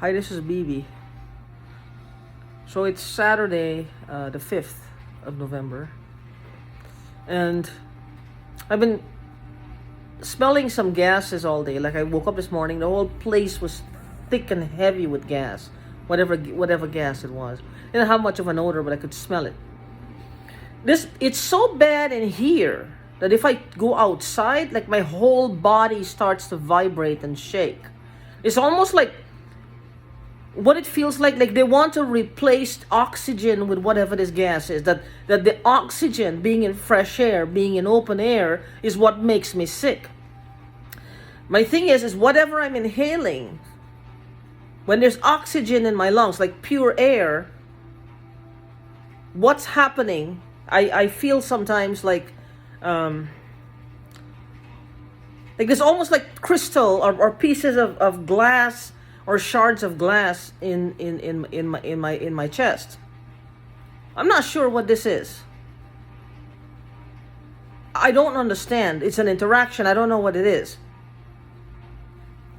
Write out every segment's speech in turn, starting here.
Hi, this is BB. So it's Saturday, the 5th of November. And I've been smelling some gases all day. Like I woke up this morning, the whole place was thick and heavy with gas. Whatever gas it was. It didn't have much of an odor, but I could smell it. It's so bad in here that if I go outside, like my whole body starts to vibrate and shake. It's almost like what it feels like they want to replace oxygen with whatever this gas is. That the oxygen, being in fresh air, being in open air, is what makes me sick. My thing is whatever I'm inhaling, when there's oxygen in my lungs, like pure air, what's happening? I feel sometimes like there's almost like crystal or pieces of glass or shards of glass in my chest. I'm not sure what this is. I don't understand. It's an interaction. I don't know what it is.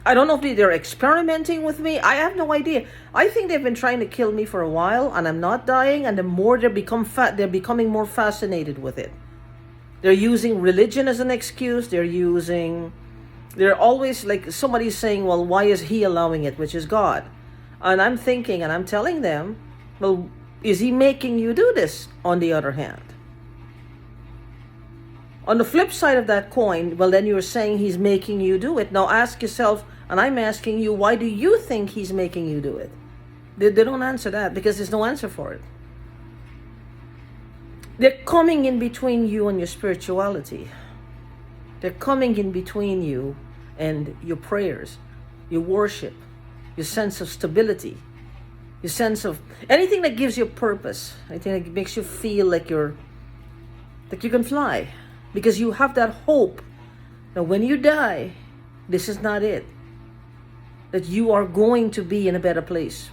I don't know if they're experimenting with me. I have no idea. I think they've been trying to kill me for a while, and I'm not dying. And the more they're becoming more fascinated with it. They're using religion as an excuse. They're always like somebody's saying, well, why is he allowing it, which is God? And I'm thinking, and I'm telling them, well, is he making you do this on the other hand? On the flip side of that coin, well, then you're saying he's making you do it. Now ask yourself, and I'm asking you, why do you think he's making you do it? They don't answer that because there's no answer for it. They're coming in between you and your spirituality. They're coming in between you and your prayers, your worship, your sense of stability, your sense of anything that gives you purpose. I think it makes you feel like you can fly, because you have that hope that when you die, this is not it. That you are going to be in a better place.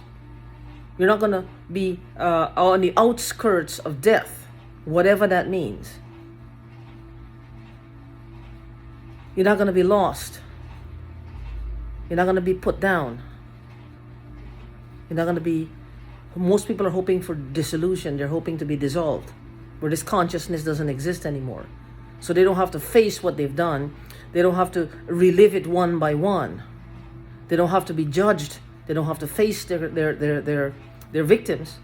You're not going to be on the outskirts of death, whatever that means. You're not going to be lost. You're not going to be put down. You're not going to be... Most people are hoping for dissolution. They're hoping to be dissolved, where this consciousness doesn't exist anymore. So they don't have to face what they've done. They don't have to relive it one by one. They don't have to be judged. They don't have to face their victims.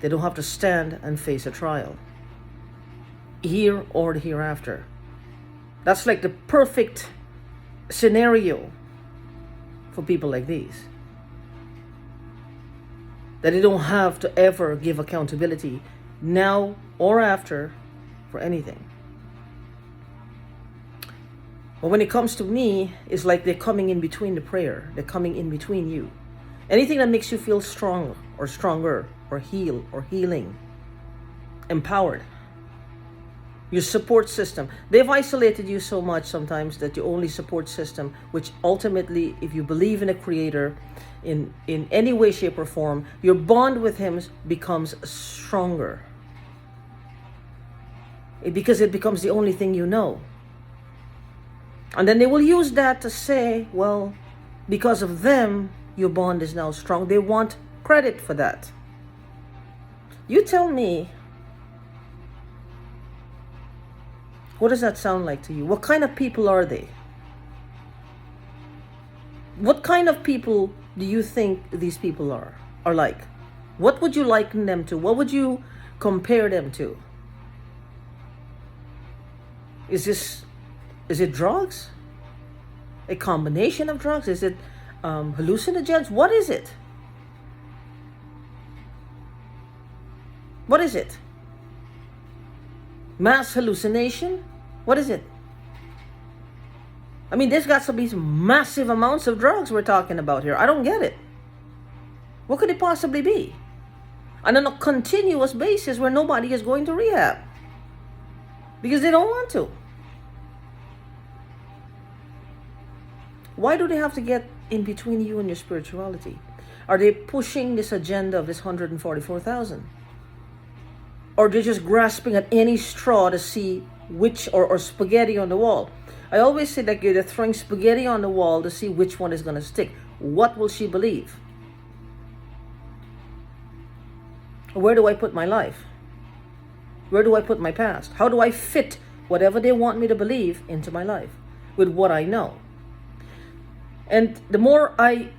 They don't have to stand and face a trial, here or the hereafter. That's like the perfect scenario for people like these. That they don't have to ever give accountability, now or after, for anything. But when it comes to me, it's like they're coming in between the prayer. They're coming in between you. Anything that makes you feel strong or stronger or heal or healing, empowered. Your support system. They've isolated you so much sometimes that your only support system, which ultimately, if you believe in a creator in any way, shape, or form, your bond with him becomes stronger. Because it becomes the only thing you know. And then they will use that to say, well, because of them, your bond is now strong. They want credit for that. You tell me, what does that sound like to you? What kind of people are they? What kind of people do you think these people are like? What would you liken them to? What would you compare them to? Is it drugs? A combination of drugs? Is it hallucinogens? What is it? What is it? Mass hallucination? What is it? I mean, there's got to be some massive amounts of drugs we're talking about here. I don't get it. What could it possibly be? And on a continuous basis where nobody is going to rehab. Because they don't want to. Why do they have to get in between you and your spirituality? Are they pushing this agenda of this 144,000? Or they're just grasping at any straw to see which, or spaghetti on the wall. I always say that they're throwing spaghetti on the wall to see which one is going to stick. what will she believe? Where do I put my life? Where do I put my past? How do I fit whatever they want me to believe into my life with what I know? And the more I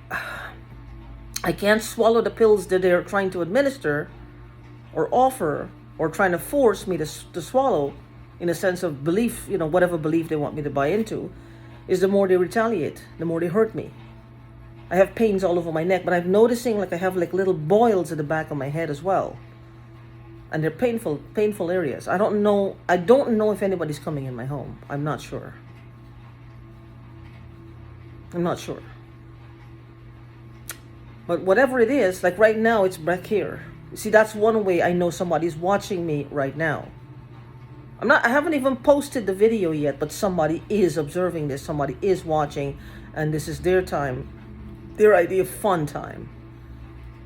can't swallow the pills that they're trying to administer or offer or trying to force me to swallow, in a sense of belief, whatever belief they want me to buy into, is the more they retaliate, the more they hurt me. I have pains all over my neck, but I'm noticing like I have like little boils at the back of my head as well. And they're painful areas. I don't know if anybody's coming in my home. I'm not sure. But whatever it is, like right now, it's back here. See, that's one way I know somebody's watching me right now. I haven't even posted the video yet, but somebody is observing this. Somebody is watching, and this is their time, their idea of fun time.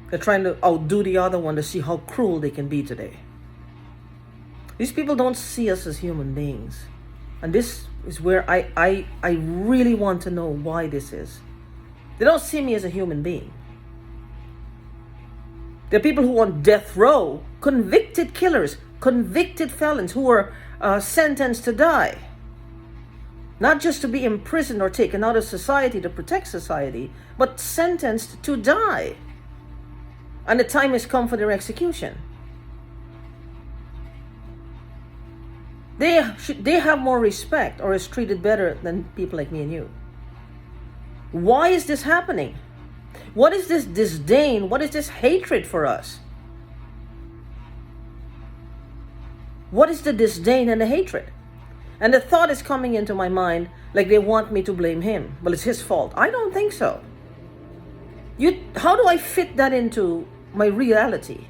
They're trying to outdo the other one to see how cruel they can be today. These people don't see us as human beings. And this is where I really want to know why this is. They don't see me as a human being. There are people who on death row, convicted killers, convicted felons who are sentenced to die. Not just to be imprisoned or taken out of society to protect society, but sentenced to die. And the time has come for their execution. They have more respect or is treated better than people like me and you. Why is this happening? What is this disdain? What is this hatred for us? What is the disdain and the hatred? And the thought is coming into my mind like they want me to blame him. Well, it's his fault. I don't think so. How do I fit that into my reality?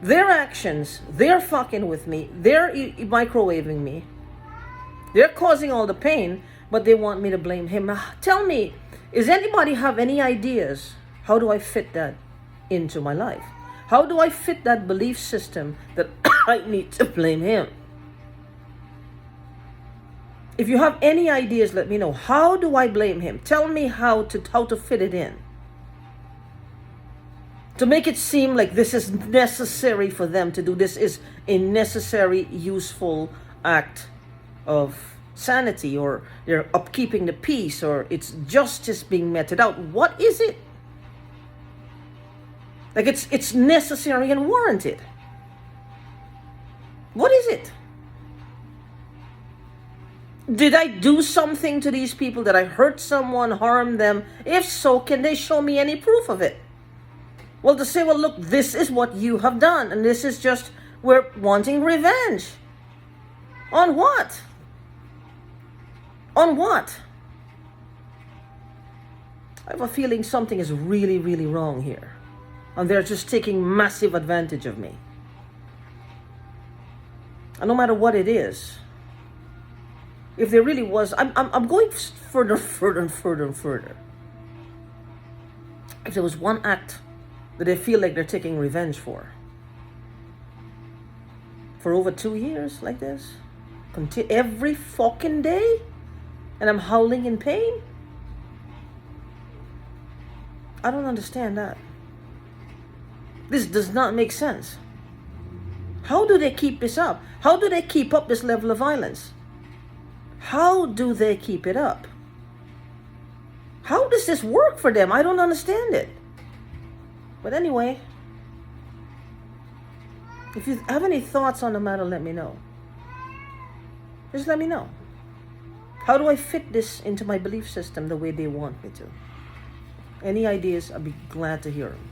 Their actions, they're fucking with me, they're microwaving me, they're causing all the pain, but they want me to blame him. Tell me, does anybody have any ideas? How do I fit that into my life? How do I fit that belief system that I need to blame him? If you have any ideas, let me know. How do I blame him? Tell me how to fit it in. To make it seem like this is necessary for them to do. This is a necessary, useful act of sanity, or they're upkeeping the peace, or it's justice being meted out. What is it? Like it's necessary and warranted. What is it? Did I do something to these people? Did I hurt someone, harm them? If so, can they show me any proof of it? Well, to say, well, look, this is what you have done, and this is just, we're wanting revenge. On what? On what? I have a feeling something is really, really wrong here. And they're just taking massive advantage of me. And no matter what it is, if there really was, I'm going further and further. If there was one act that they feel like they're taking revenge for over 2 years like this, every fucking day, and I'm howling in pain, I don't understand that. This does not make sense. How do they keep this up? How do they keep up this level of violence? How do they keep it up? How does this work for them? I don't understand it. But anyway, if you have any thoughts on the matter, let me know. Just let me know. How do I fit this into my belief system the way they want me to? Any ideas, I'd be glad to hear them.